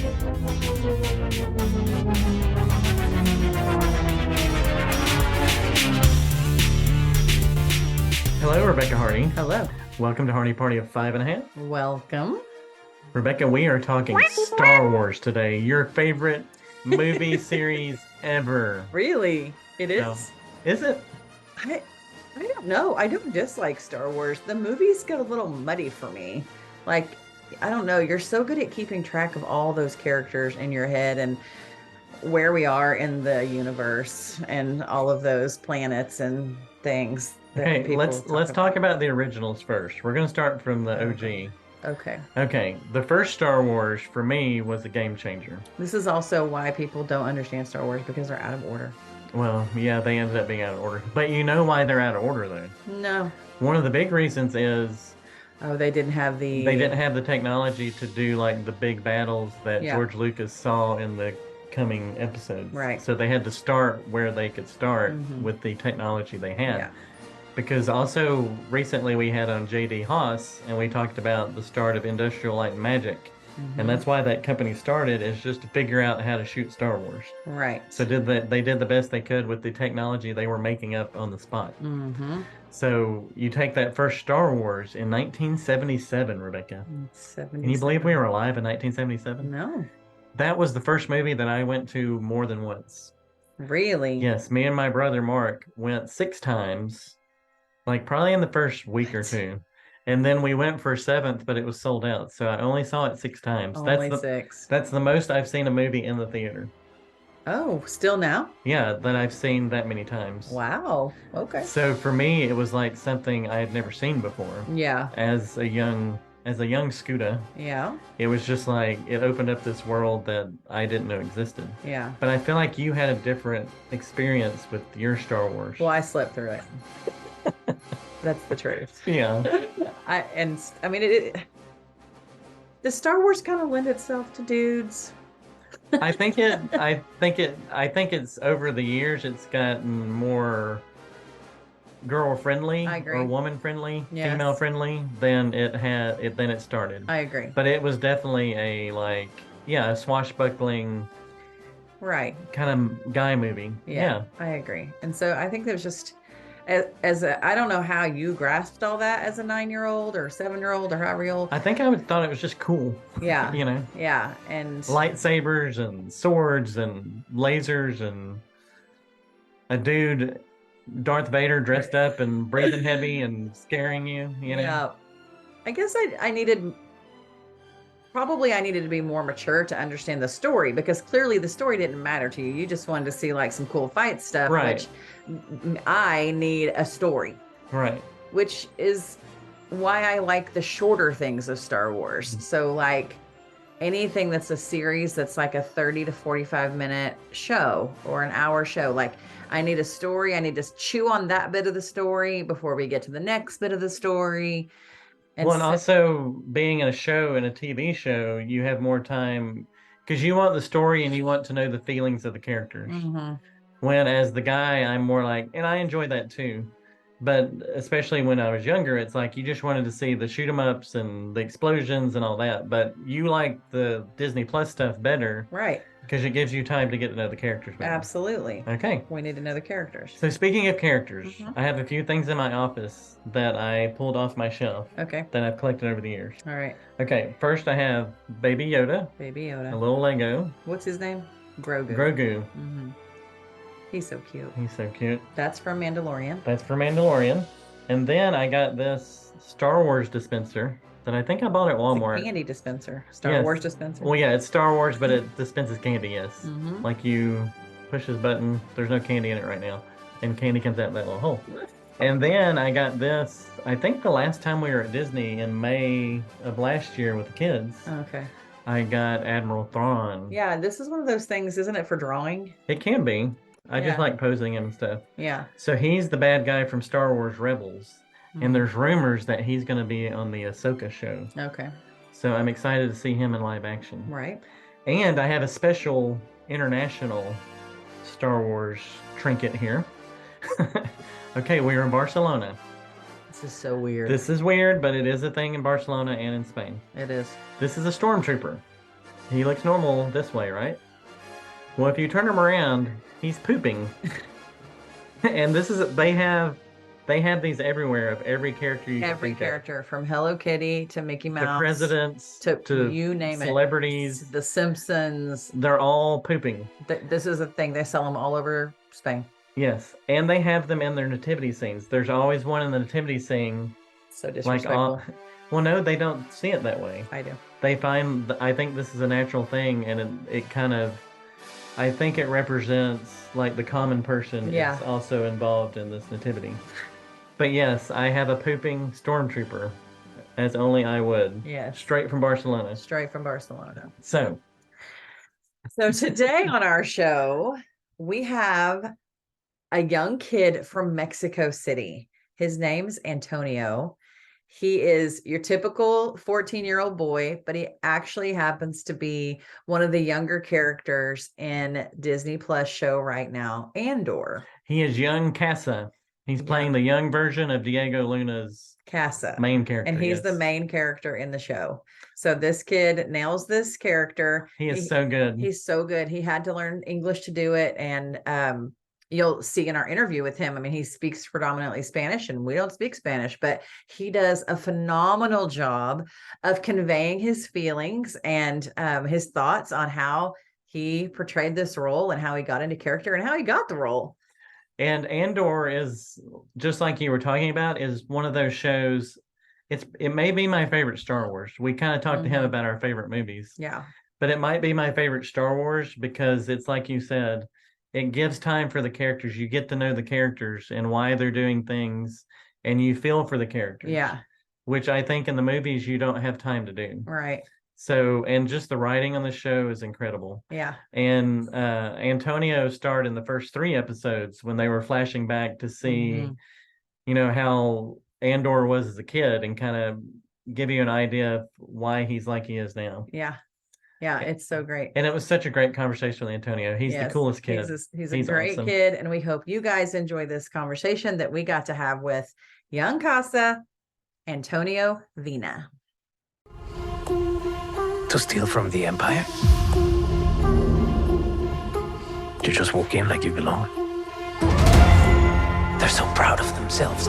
Hello, Rebecca Hardie. Hello. Welcome to Hardie Party of Five and a Half. Welcome. Rebecca, we are talking Star Wars today. Your favorite movie series ever. Really? It is? No. Is it? I don't know. I don't dislike Star Wars. The movies get a little muddy for me. Like, I don't know. You're so good at keeping track of all those characters in your head and where we are in the universe and all of those planets and things. Okay, let's talk about the originals first. We're going to start from the OG. Okay. Okay, the first Star Wars for me was a game changer. This is also why people don't understand Star Wars, because they're out of order. Well, yeah, they ended up being out of order. But you know why they're out of order, though? No. One of the big reasons is... Oh, they didn't have the... They didn't have the technology to do, like, the big battles that George Lucas saw in the coming episodes. Right. So they had to start where they could start with the technology they had. Yeah. Because also recently we had on J.D. Haas, and we talked about the start of Industrial Light and Magic. And that's why that company started, is just to figure out how to shoot Star Wars. Right. So they did the best they could with the technology they were making up on the spot. So you take that first Star Wars in 1977, Rebecca. 77. Can you believe we were alive in 1977? No. That was the first movie that I went to more than once. Really? Yes, me and my brother Mark went 6 times, like probably in the first week or two. And then we went for a 7th, but it was sold out. So I only saw it 6 times. Only 6. That's the most I've seen a movie in the theater. Oh, still now? Yeah, that I've seen that many times. Wow. Okay. So for me, it was like something I had never seen before. Yeah. As a young Scooter. Yeah. It was just like, it opened up this world that I didn't know existed. Yeah. But I feel like you had a different experience with your Star Wars. Well, I slept through it. That's the truth. Yeah. Does Star Wars kind of lend itself to dudes? I think it's over the years it's gotten more girl friendly or woman friendly, female friendly than it started. I agree. But it was definitely a swashbuckling right kind of guy movie. Yeah. I agree. And so I think there's just I don't know how you grasped all that as a 9-year-old or 7-year-old or however old. I think I thought it was just cool. Yeah. You know? Yeah. And lightsabers and swords and lasers and a dude, Darth Vader, dressed up and breathing heavy and scaring you, you know? Yeah. I guess I needed to be more mature to understand the story, because clearly the story didn't matter to you. You just wanted to see like some cool fight stuff, right. Which I need a story. Right. Which is why I like the shorter things of Star Wars. So like anything that's a series that's like a 30 to 45 minute show or an hour show, like I need a story. I need to chew on that bit of the story before we get to the next bit of the story. And also being in a show, in a TV show, you have more time because you want the story and you want to know the feelings of the characters. When as the guy, I'm more like, and I enjoy that too. But especially when I was younger, it's like you just wanted to see the shoot 'em ups and the explosions and all that. But you like the DisneyPlus stuff better. Right. Because it gives you time to get to know the characters better. Absolutely. Okay. We need to know the characters. So speaking of characters, I have a few things in my office that I pulled off my shelf. Okay. That I've collected over the years. All right. Okay. First I have Baby Yoda. Baby Yoda. A little Lego. What's his name? Grogu. Grogu. He's so cute. He's so cute. That's from Mandalorian. That's for Mandalorian. And then I got this Star Wars dispenser that I think I bought at Walmart. It's a candy dispenser. Star Wars dispenser. Well, yeah, it's Star Wars, but it dispenses candy, yes. Like you push this button, there's no candy in it right now. And candy comes out that little hole. And then I got this, I think the last time we were at Disney in May of last year with the kids. Okay. I got Admiral Thrawn. Yeah, this is one of those things, isn't it, for drawing? It can be. I just like posing him and stuff. Yeah. So he's the bad guy from Star Wars Rebels. And there's rumors that he's going to be on the Ahsoka show. Okay. So I'm excited to see him in live action. Right. And I have a special international Star Wars trinket here. Okay, we are in Barcelona. This is so weird. This is weird, but it is a thing in Barcelona and in Spain. It is. This is a stormtrooper. He looks normal this way, right? Well, if you turn him around, he's pooping. And this is they have these everywhere of every character you can Every think character from Hello Kitty to Mickey of. Mouse To presidents to you name celebrities. it. The Simpsons. They're all pooping. This is a thing. They sell them all over Spain. Yes, and they have them in their nativity scenes. There's always one in the nativity scene. So disrespectful. Well, no, they don't see it that way. I do. They find, I think this is a natural thing, and it kind of, I think it represents like the common person is also involved in this nativity. But yes, I have a pooping stormtrooper, as only I would. Yes. Straight from Barcelona. Straight from Barcelona. So today on our show, we have a young kid from Mexico City. His name's Antonio. He is your typical 14-year-old boy, but he actually happens to be one of the younger characters in DisneyPlus show right now, Andor. He is Young Kassa. He's playing the young version of Diego Luna's Kassa, main character. And he's the main character in the show. So this kid nails this character. He is so good. He's so good. He had to learn English to do it. And you'll see in our interview with him, I mean, he speaks predominantly Spanish and we don't speak Spanish, but he does a phenomenal job of conveying his feelings and his thoughts on how he portrayed this role and how he got into character and how he got the role. And Andor is, just like you were talking about, is one of those shows. It may be my favorite Star Wars. We kind of talked to him about our favorite movies. Yeah. But it might be my favorite Star Wars because it's like you said, it gives time for the characters. You get to know the characters and why they're doing things, and you feel for the characters. Yeah. Which I think in the movies you don't have time to do. Right. So, and just the writing on the show is incredible. Yeah. And Antonio starred in the first 3 episodes when they were flashing back to see, you know, how Andor was as a kid and kind of give you an idea of why he's like he is now. Yeah. Yeah, it's so great. And it was such a great conversation with Antonio. He's the coolest kid. He's a great awesome kid. And we hope you guys enjoy this conversation that we got to have with Young Kassa, Antonio Viña. To steal from the Empire? You just walk in like you belong. They're so proud of themselves.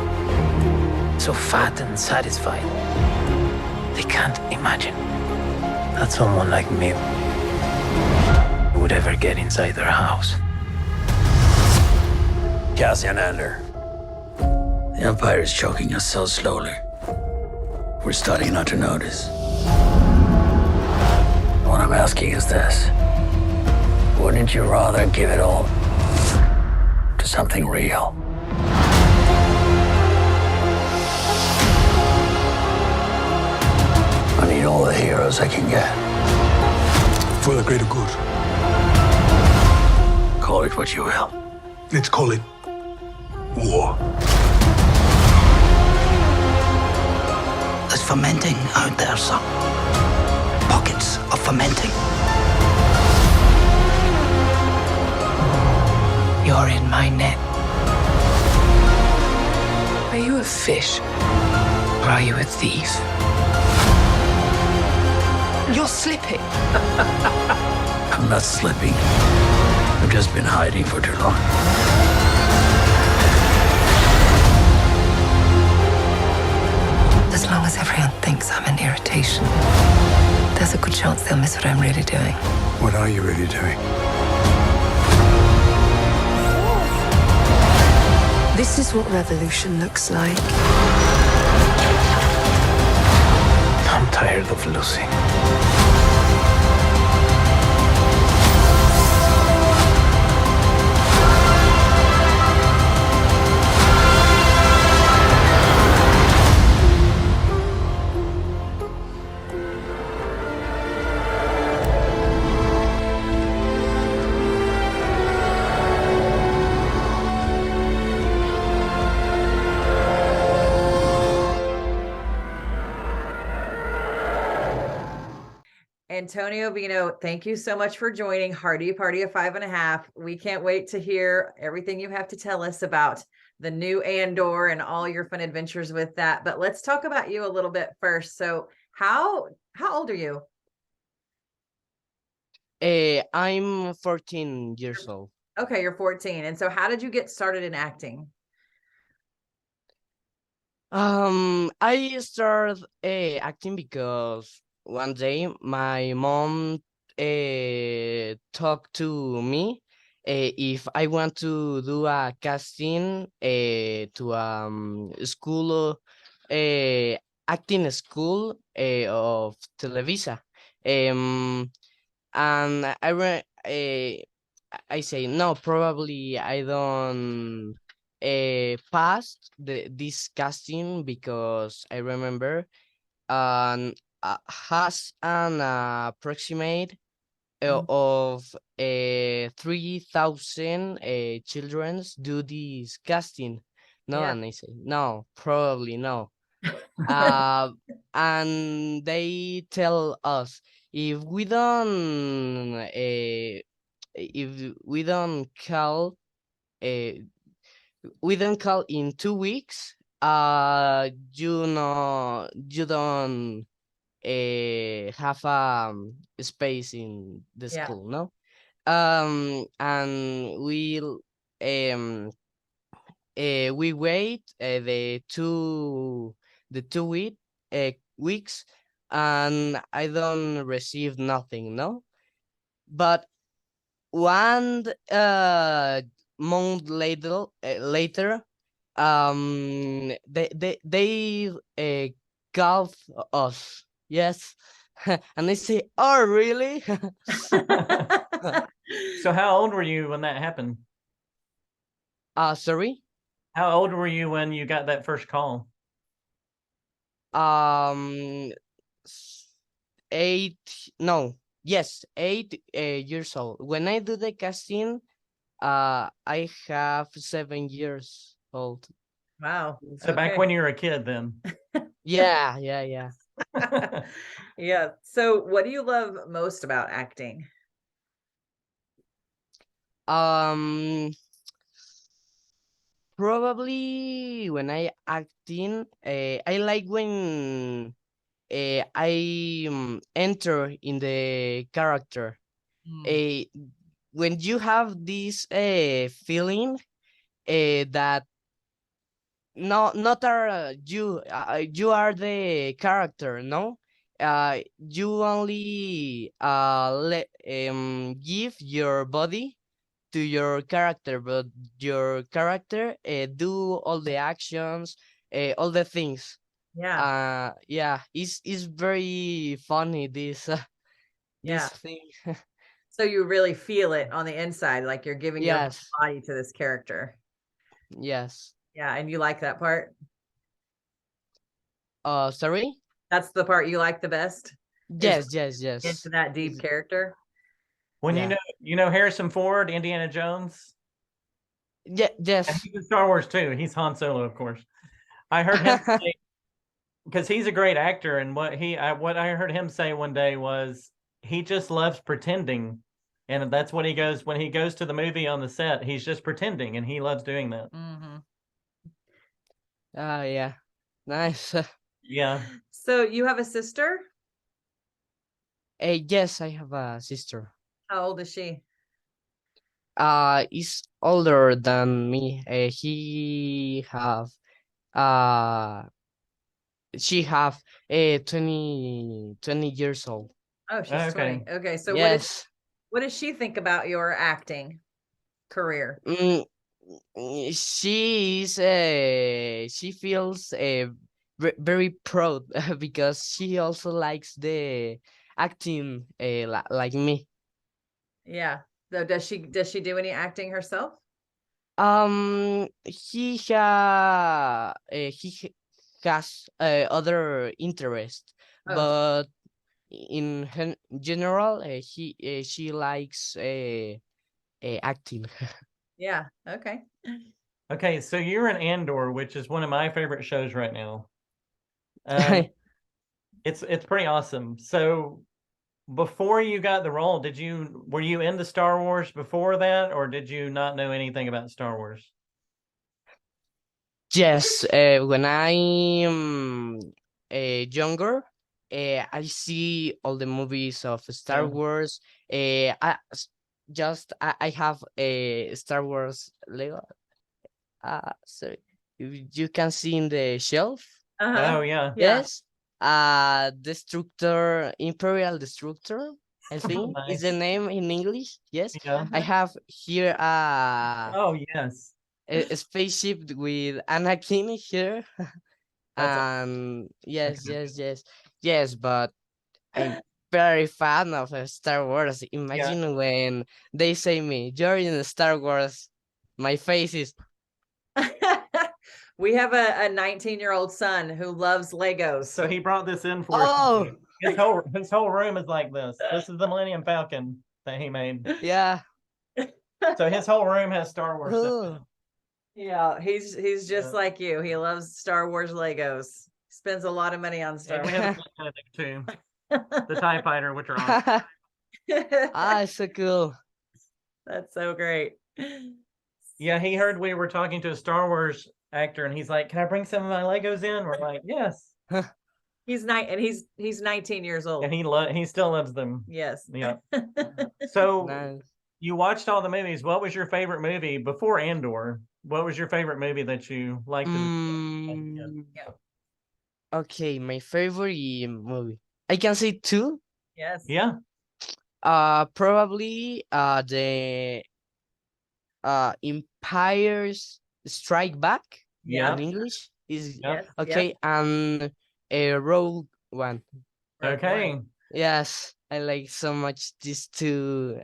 So fat and satisfied. They can't imagine that someone like me would ever get inside their house. Cassian Andor. The Empire is choking us so slowly. We're starting not to notice. What I'm asking is this. Wouldn't you rather give it all to something real? I need all the heroes I can get. For the greater good. Call it what you will. Let's call it war. There's fermenting out there, son. Pockets of fermenting. You're in my net. Are you a fish? Or are you a thief? You're slipping. I'm not slipping. I've just been hiding for too long. As long as everyone thinks I'm an irritation, there's a good chance they'll miss what I'm really doing. What are you really doing? This is what revolution looks like. I'm tired of losing. Antonio Viña, thank you so much for joining Hardy Party of 5.5. We can't wait to hear everything you have to tell us about the new Andor and all your fun adventures with that. But let's talk about you a little bit first. So how old are you? I'm 14 years old. Okay, you're 14. And so how did you get started in acting? I started acting because one day my mom talked to me if I want to do a casting to school acting school of Televisa. Um, and I say no, probably I don't passed this casting because I remember has an approximate of 3,000 childrens do this casting. No, Yeah. and I say no, probably no. uh, and they tell us if we don't call uh, we don't call in 2 weeks, you don't have space in the Yeah. school, no. And we wait the 2 weeks, and I don't receive nothing, no. But one month later, they call us, yes. And they say, oh really? So how old were you when that happened? Sorry. How old were you when you got that first call? um s- 8 no yes 8 years old when I do the casting. I have 7 years old. Wow. So back when you were a kid then. Yeah. Yeah. So what do you love most about acting? um Probably when I acting, I like when I enter in the character. Uh, when you have this feeling that not are you are the character, no. You only give your body to your character, but your character do all the actions, all the things. Yeah. Yeah, it's very funny this this Yeah. thing. So you really feel it on the inside, like you're giving your whole Yes, body to this character. yes. Yeah. And you like that part? Sorry. That's the part you like the best? Is Yes. into that deep character? When Yeah. you know Harrison Ford, Indiana Jones, and Yes. he's in Star Wars too. He's Han Solo, of course. I heard him say, because he's a great actor, and what I heard him say one day was he just loves pretending, and that's what he goes when he goes to the movie on the set. He's just pretending, and he loves doing that. Mm-hmm. Yeah. Nice. Yeah. So you have a sister? Yes, I have a sister. How old is she? Is older than me. Uh she have 20 years old. Oh, she's Okay. 20. Okay. So Yes. what does she think about your acting career? Mm, she feels very proud because she also likes the acting like me. Yeah. So does she do any acting herself? He has other interest, Oh, but in general, she likes acting. yeah. Okay. Okay. So you're in Andor, which is one of my favorite shows right now. Um, it's pretty awesome. So before you got the role, were you into Star Wars before that, or did you not know anything about Star Wars? Yes, when I'm younger, I see all the movies of Star Yeah. Wars. I have a Star Wars Lego. So you can see in the shelf. Uh-huh. Oh yeah. Yeah. Yes. Destructor, Imperial Destructor, I think is the Nice. name in English. Yes. Yeah. I have here Oh yes. a spaceship with Anakin here. That's And yes, okay. yes, but I'm very fan of Star Wars. Yeah. Imagine when they say me, you're in Star Wars, my face is We have a 19-year-old son who loves Legos. So he brought this in for us. oh His whole room is like this. This is the Millennium Falcon that he made. yeah. So his whole room has Star Wars stuff. Oh, Yeah, he's just Yeah. like you. He loves Star Wars Legos. Spends a lot of money on Star And we Wars. have that kind of thing too. The TIE Fighter, which are awesome. it's so cool. That's so great. Yeah, he heard we were talking to a Star Wars actor, and he's like, "Can I bring some of my Legos in?" We're like, "Yes." He's 19 years old. And he still loves them. Yes. Yeah. So Nice. you watched all the movies. What was your favorite movie before Andor? What was your favorite movie that you liked? Mm, Yeah. okay, my favorite movie. I can say two. Yes. Yeah. Probably the Empire's Strike Back Yeah. in English is Yeah. Yes. okay, and Rogue One. Okay. Yes, I like so much these two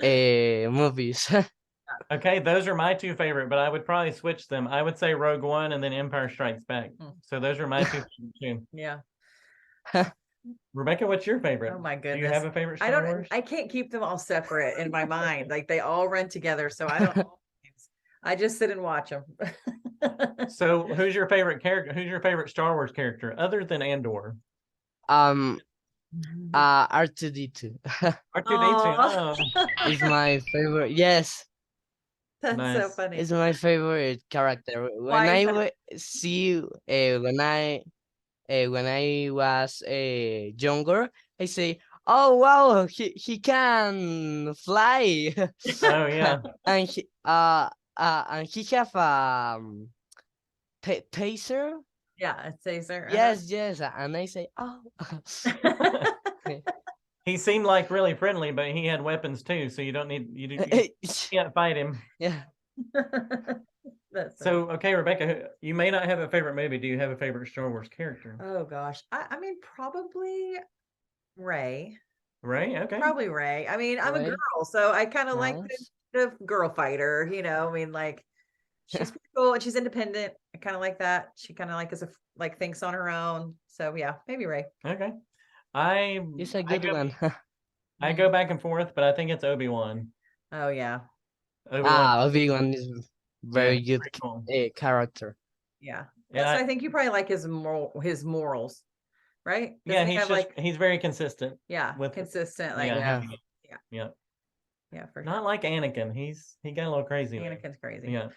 movies. Okay, those are my two favorite, but I would probably switch them. I would say Rogue One and then Empire Strikes Back. So those are my two too. Yeah. Rebecca, what's your favorite? Oh my Do you goodness. have a favorite Star I don't. Wars? I can't keep them all separate in my mind. Like they all run together. So I don't. I just sit and watch them. So who's your favorite character? Who's your favorite Star Wars character other than Andor? R2D2 R2D2. is my favorite. Yes, That's so Nice. funny. it's my favorite character. When Why is I that? see when I was younger, I say, "Oh wow, he can fly," Oh yeah. and he have taser. Yeah, it's Caesar. Yes, and I say, "Oh." He seemed like really friendly, but he had weapons too, so you can't fight him. Yeah. That's So okay, Rebecca, you may not have a favorite movie. Do you have a favorite Star Wars character? Oh gosh. I mean, probably Ray. Ray? Okay. Probably Ray. I mean, I'm a Ray. girl, so I kind of like Nice. the girl fighter, you know. I mean, like she's pretty cool and she's independent. I kind of like that. She kind of like thinks on her own. So yeah, maybe Ray. Okay. It's a good one. I go back and forth, but I think it's Obi-Wan. Oh yeah. Obi-Wan. Obi-Wan is very good pretty cool. character. Yeah. Yeah, So I think you probably like his morals, right? Doesn't he have he's very consistent. with consistent, like yeah. yeah, for Not like Anakin. He got a little crazy. sure. Anakin's crazy. Yeah.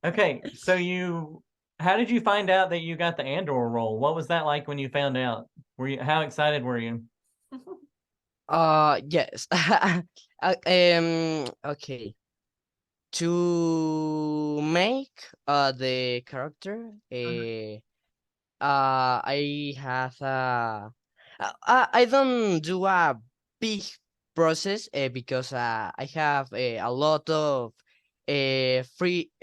Okay, so how did you find out that you got the Andor role? What was that like when you found out? How excited were you? Yes. Okay. To make the character, I have I don't do a big process because I have a lot of freedom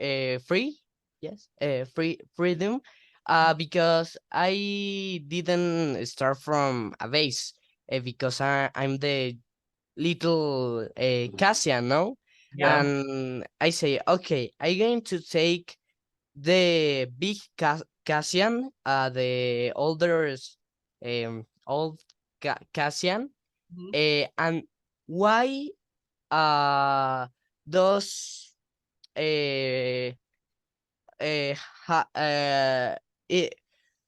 because I didn't start from a base because I'm the little Cassian, no? Yeah. And I say, okay, I'm going to take the big Cassian, the old Cassian, and why does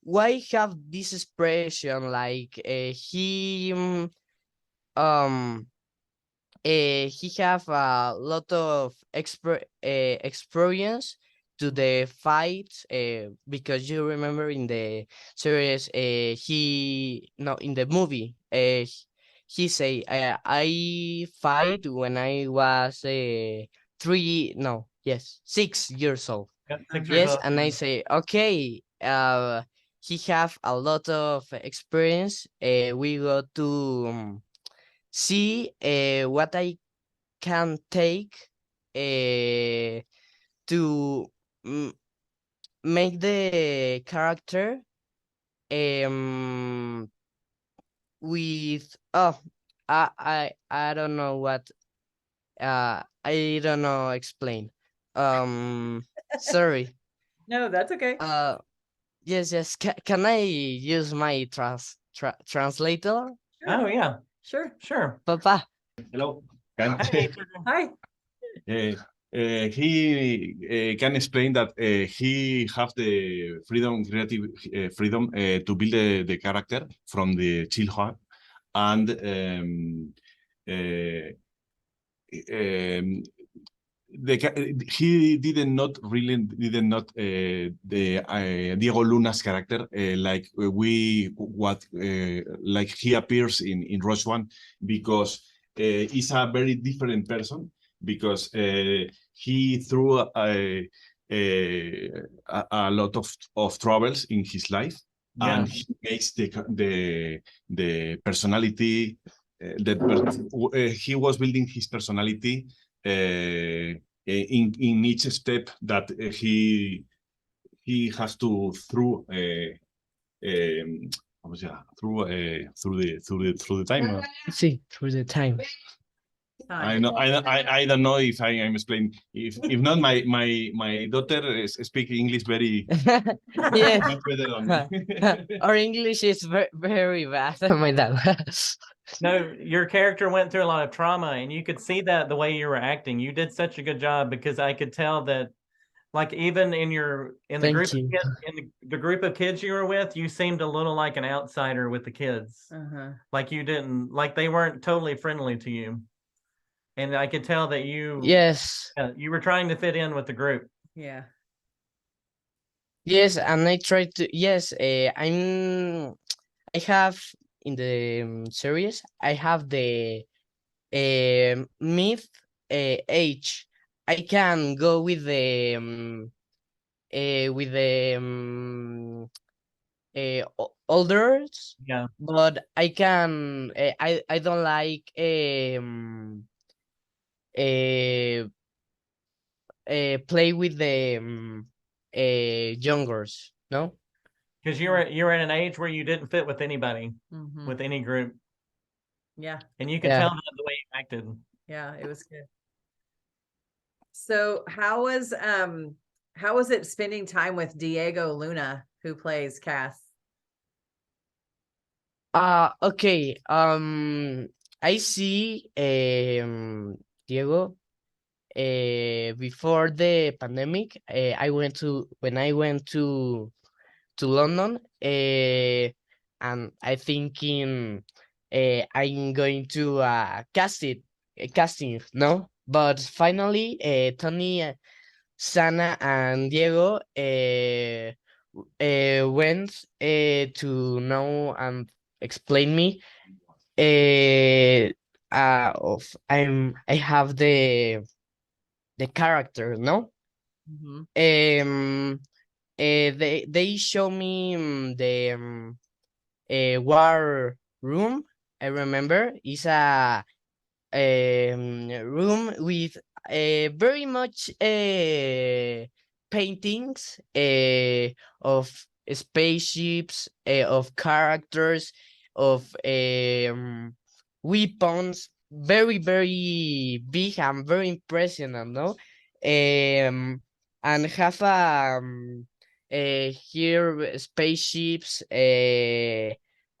why have this expression like he have a lot of experience to the fight, because you remember in the series, in the movie, he say, I fight when I was 6 years old. Got 6 years Yes, old. and I say, okay, he have a lot of experience. We go to see what I can take to make the character with I don't know what I don't know explain. Sorry. No, that's okay. Yes. Can I use my translator? Oh yeah, Sure. sure. Papa. Hello. Hey, Hi. He can explain that he have the freedom, creative freedom to build the character from the childhood, and he didn't not the Diego Luna's character like like he appears in Rush One, because he's a very different person, because he threw a lot of troubles in his life, and he makes the personality that he was building his personality in each step that he has to through through the time. See, through the time. I don't know if I'm explaining. If not, my daughter is speaking English very Yes. much better than me. Our English is very bad. My dad. No, your character went through a lot of trauma, and you could see that the way you were acting. You did such a good job, because I could tell that, like, even in the group of kids you were with, you seemed a little like an outsider with the kids. Like you didn't, like they weren't totally friendly to you. And I could tell that you were trying to fit in with the group. Yeah. Yes, and I try to. Yes, I have in the series. I have the myth age. I can go with the olders. Yeah. But I can. I don't like play with the youngers, no? Because you were at an age where you didn't fit with anybody, with any group. Yeah. And you could tell that the way you acted. Yeah, it was good. So how was it spending time with Diego Luna, who plays Cass? Okay. I see Diego before the pandemic. When I went to London, and I thinking I'm going to casting, no? But finally, Tony, Sana, and Diego went to know and explain me I have the character, no? They show me the war room. I remember it's a room with very much paintings of spaceships, of characters, of weapons, very big and very impressionant, no? And have here spaceships,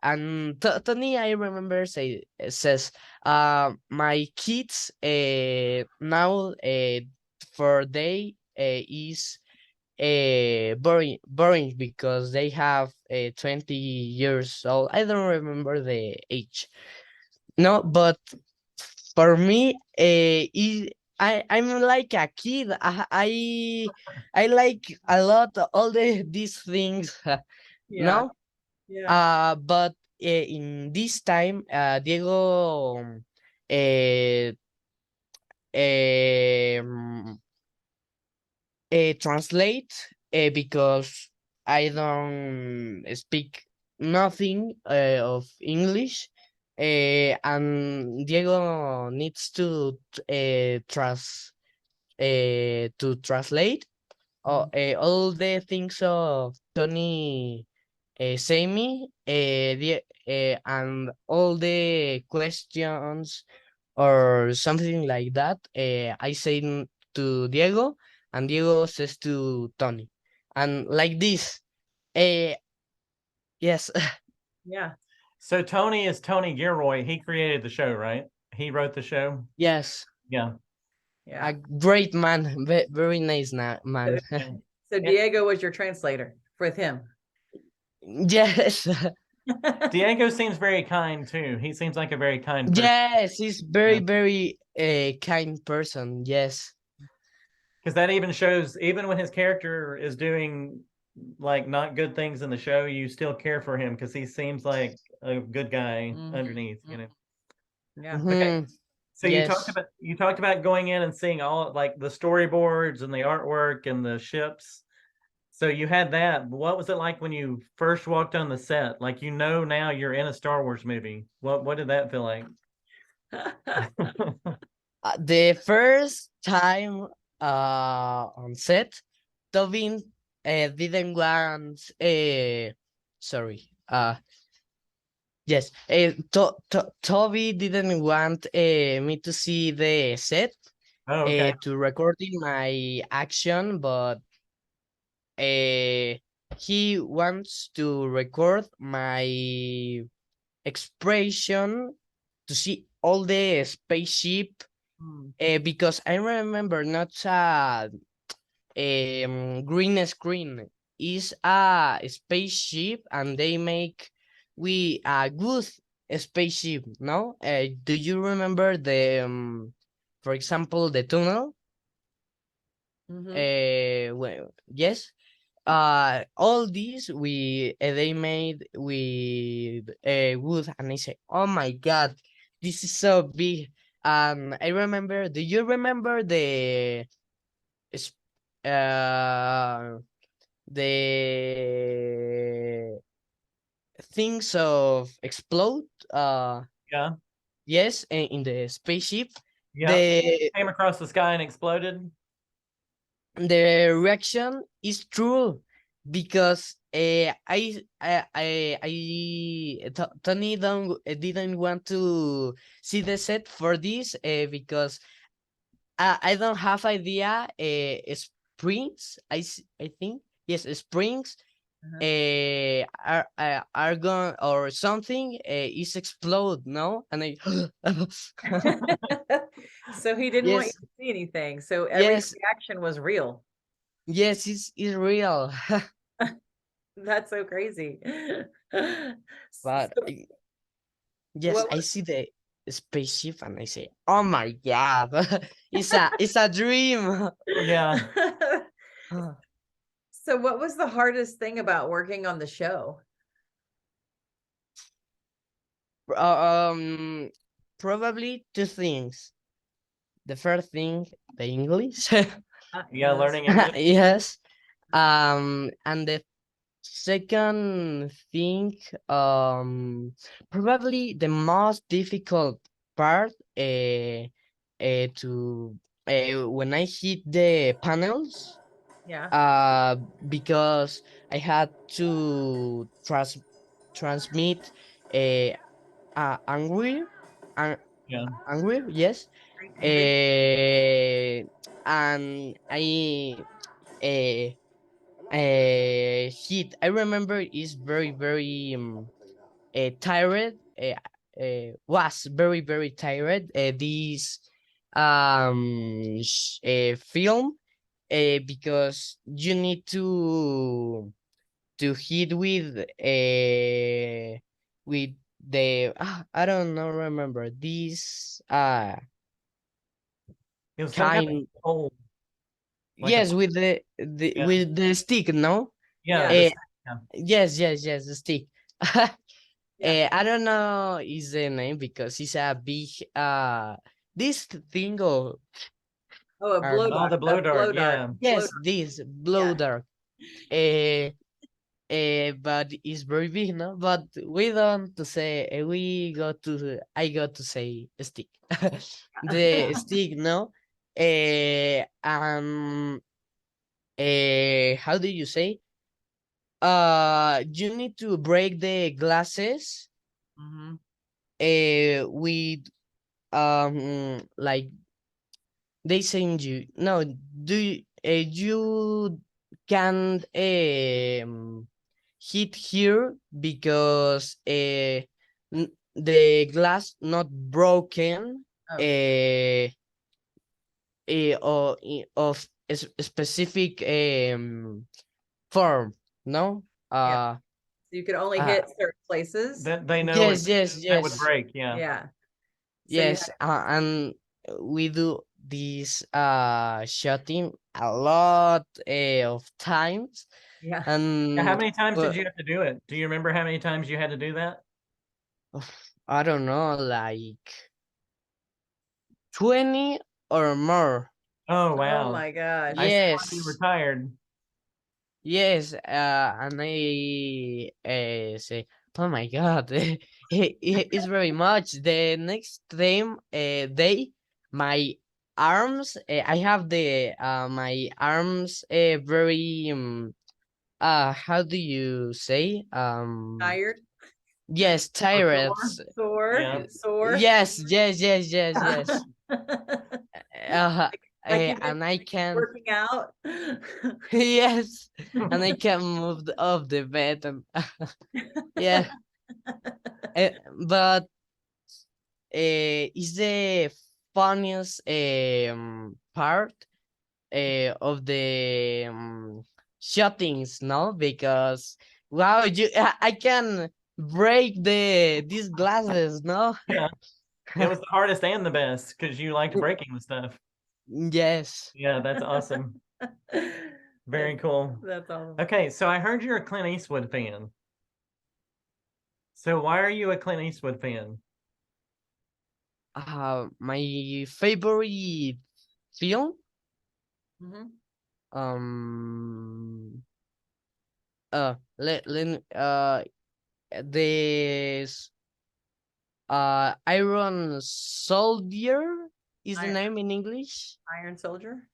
and Tony, I remember says my kids now for they is boring because they have 20 years old. I don't remember the age, no, but for me I'm like a kid. I like a lot all these things. Yeah. No, Yeah. but in this time, Diego uh, um, translate because I don't speak nothing of English, and Diego needs to translate all the things of Tony say me, and all the questions or something like that. I say to Diego, and Diego says to Tony, and like this. Uh, yes, Yeah. So Tony is Tony Gilroy. He created the show, right? He wrote the show. yes, Yeah. Yeah. a great man, very nice man. Yeah. So Diego was your translator with him. Yes, Diego seems very kind too. He seems like a very kind person. yes, he's very Yeah. very kind person. Yes. Because that even shows, even when his character is doing like not good things in the show, you still care for him because he seems like a good guy underneath, you know. Yeah. Okay. So Yes. you talked about going in and seeing all like the storyboards and the artwork and the ships. So you had that. What was it like when you first walked on the set? Like, you know, now you're in a Star Wars movie. What did that feel like? The first time on set, Tobin didn't want sorry yes Toby didn't want me to see the set Oh, okay. to recording my action, but he wants to record my expression to see all the spaceship because I remember not green screen is a spaceship and they make we a good spaceship. No, do you remember the for example the tunnel? Well, yes. All these we they made with wood, and I say, oh my god, this is so big. I remember. Do you remember s- uh the things of explode? Yeah. Yes, in the spaceship. Yeah. The Came across the sky and exploded. the reaction is true because Tony don't didn't want to see the set for this because I don't have idea springs I think yes springs are gone or something is explode, no, and I So he didn't want you yes to see anything. So every yes reaction was real. yes it's real. That's so crazy. But So yes, what I was, see the spaceship and I say, "Oh my god, it's a dream." Yeah. so what was the hardest thing about working on the show? Probably two things. The first thing, the English. Yeah, Yes. learning English. Yes. And the second thing, probably the most difficult part, to when I hit the panels, Yeah. because I had to transmit a angry, Yeah. angry, yes, Angry. and I uh, hit. I remember is very very tired. Was very very tired. This film because you need to hit with the I don't know remember this It was some kind of kind. pole. Like Yes, a, with the yeah. with the stick, no? Yeah. Yeah. Uh, yes, the stick. Yeah. I don't know is the name because it's a big this thing of Oh, a blow Oh, dart. the blow A blow dart. dart. Yeah. Blow yes, dart. this blow dart. But it's very big, no? But we don't to say I got to say stick. The stick, no? How do you say? You need to break the glasses Mhm. with like they send you no do you, you can't hit here because the glass not broken Oh. or of a specific form, no? Yeah. So you could only Uh hit certain places. That they know yes, that would yes. break. Yeah. Yeah. So you Yes, and we do this shooting a lot of times, yeah. Yeah, how and many times did but you have to do it? Do you remember how many times you had to do that? I don't know, like 20 or more. Oh Oh wow. my gosh. I see why you Yes, retired. yes, and I say, oh my God, it's very much. The next day, my arms, I have the my arms very how do you say Tired. yes, Or tired. sore? Sore. Yeah. Sore. Yes. Uh, like you've been and I can working out. yes, and I can move off the bed and yeah, but it's the funniest part of the shootings, no? Because wow, I can break these glasses, no? Yeah. It was the hardest and the best because you liked breaking the stuff. Yes. Yeah, that's awesome. Very cool. That's awesome. Okay, so I heard you're a Clint Eastwood fan. So why are you a Clint Eastwood fan? My favorite film, Mhm. um, let this Iron Soldier is the Iron, name in English. Iron Soldier?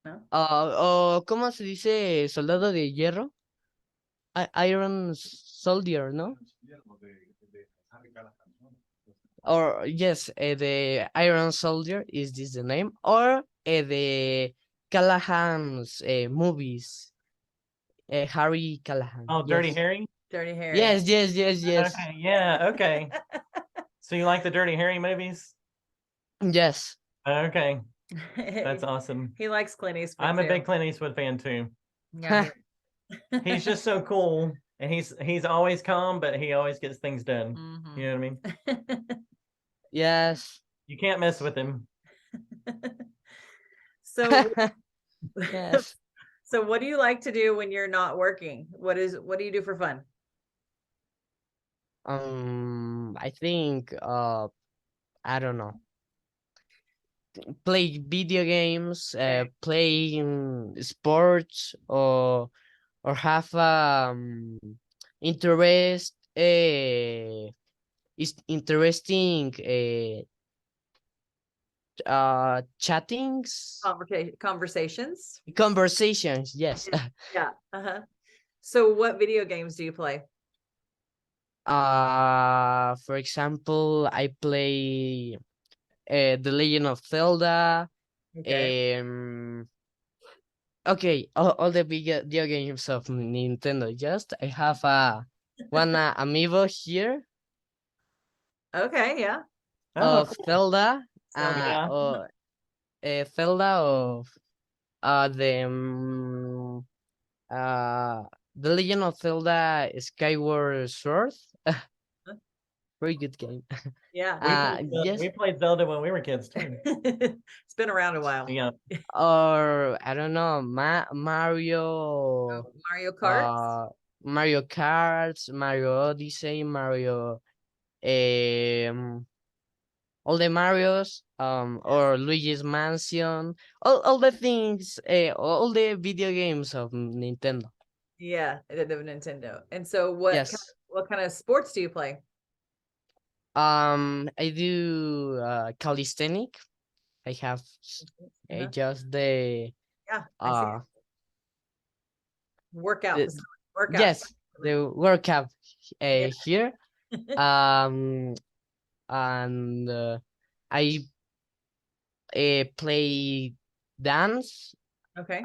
No? ¿Cómo se dice soldado de hierro? Iron Soldier, ¿no? Or yes, the Iron Soldier is this the name, or the Callahan's movies, Harry Callahan. Oh, Dirty Yes, Harry? Dirty Harry. yes. Okay, yeah, okay. So you like the Dirty Harry movies? Yes. Okay, that's awesome. He likes Clint Eastwood. I'm a too. big Clint Eastwood fan too. Yeah. He's just so cool, and he's always calm, but he always gets things done. Mhm. You know what I mean? Yes. You can't mess with him. So Yes. so what do you like to do when you're not working? What do you do for fun? I think I don't know. Play video games, Okay. play sports, or have interest is interesting chattings Conversations? conversations, yes. Yeah. Uh-huh. So what video games do you play? For example, I play The Legend of Zelda. Okay. Okay, all the video games of Nintendo. Just I have one amiibo here Okay, yeah. Oh, of Zelda, Zelda. yeah. or Zelda of the The Legend of Zelda Skyward Sword. very good game. Yeah. Yes, We played Zelda when we were kids too. It's been around a while. Yeah. or I don't know, Mario, Mario Kart. Mario Kart, Mario Odyssey, Mario, all the Marios, or Luigi's Mansion, all the things, all the video games of Nintendo. Yeah, the Nintendo. And so what kind of sports do you play? I do calisthenic. I have just the I see. Workout. Workout. yes, the workout here. And I play dance. Okay.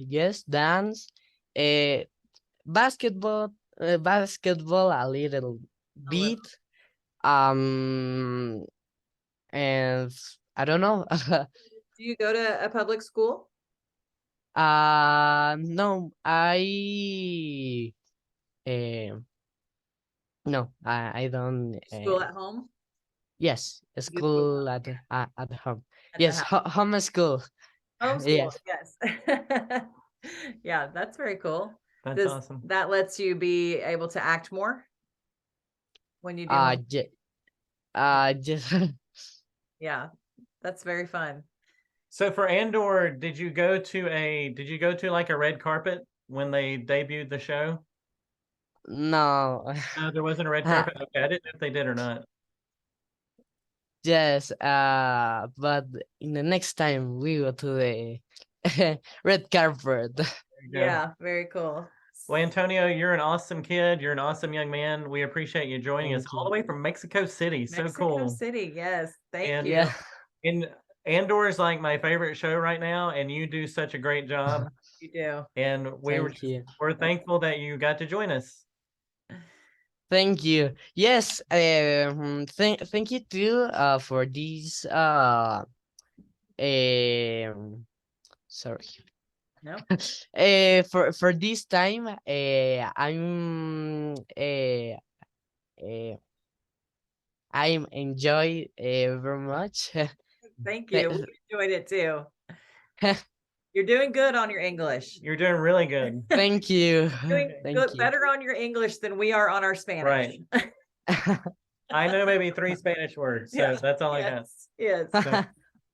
Yes, dance. Basketball a little bit. And I don't know. Do you go to a public school? No, no, I don't. School at home? Yes, school at home. At Yes, the house. home school. Homeschool, Yes. yes. Yeah, that's very cool. That's awesome. That lets you be able to act more when you do Just yeah, that's very fun. So for Andor, did you go to like a red carpet when they debuted the show? no. No, there wasn't a red carpet. Okay, I didn't know if they did or not. Yes, but in the next time we go to the red carpet. Yeah, very cool. Well, Antonio, you're an awesome kid. You're an awesome young man. We appreciate you joining us all the way from Mexico City. So cool. Mexico City, yes. Thank you. Yeah. And Andor is like my favorite show right now, and you do such a great job. You do. And we're thankful that you got to join us. Thank you. Yes, thank you too for this sorry. No. For this time, I'm enjoy very much. Thank you. We enjoyed it too. You're doing good on your English. You're doing really good. Thank you. Doing Thank good, you. better on your English than we are on our Spanish. Right. I know maybe 3 Spanish words, so that's all I got. Yes.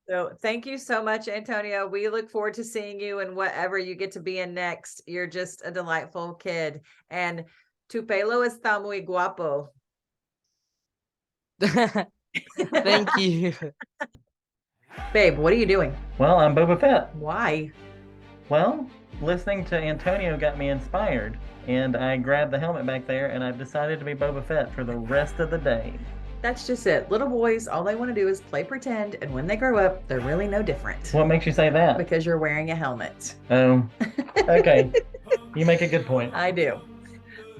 So thank you so much, Antonio. We look forward to seeing you in whatever you get to be in next. You're just a delightful kid. And tu pelo está muy guapo. Thank you. Babe, what are you doing? Well, I'm Boba Fett. Why? Well, listening to Antonio got me inspired, and I grabbed the helmet back there, and I've decided to be Boba Fett for the rest of the day. That's just it. Little boys, all they want to do is play pretend, and when they grow up, they're really no different. What makes you say that? Because you're wearing a helmet. Oh, okay. You make a good point. I do.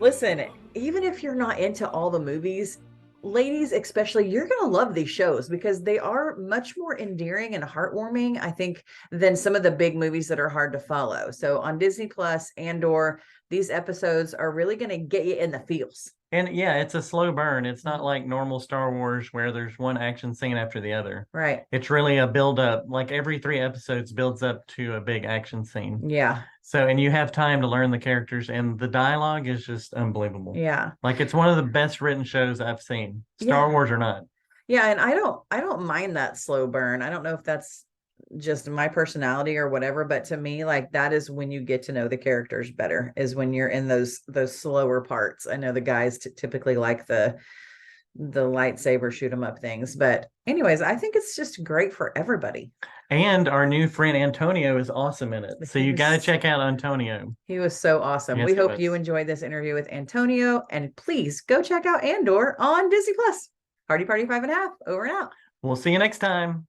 Listen, even if you're not into all the movies, ladies especially, you're going to love these shows because they are much more endearing and heartwarming, I think, than some of the big movies that are hard to follow. So on DisneyPlus, Andor, these episodes are really going to get you in the feels. And yeah, it's a slow burn. It's not like normal Star Wars where there's one action scene after the other. Right. It's really a build up. Like every 3 episodes builds up to a big action scene. Yeah. So, and you have time to learn the characters, and the dialogue is just unbelievable. Yeah. Like it's one of the best written shows I've seen, Star Wars or not. Yeah. And I don't mind that slow burn. I don't know if that's just my personality or whatever, but to me, like that is when you get to know the characters better, is when you're in those slower parts. I know the guys typically like the lightsaber shoot 'em up things, but anyways, I think it's just great for everybody. And our new friend Antonio is awesome in it, so you got to check out Antonio. He was so awesome. Yes, we hope you enjoyed this interview with Antonio, and please go check out Andor on DisneyPlus. Hardy Party 5 and a half, over and out. We'll see you next time.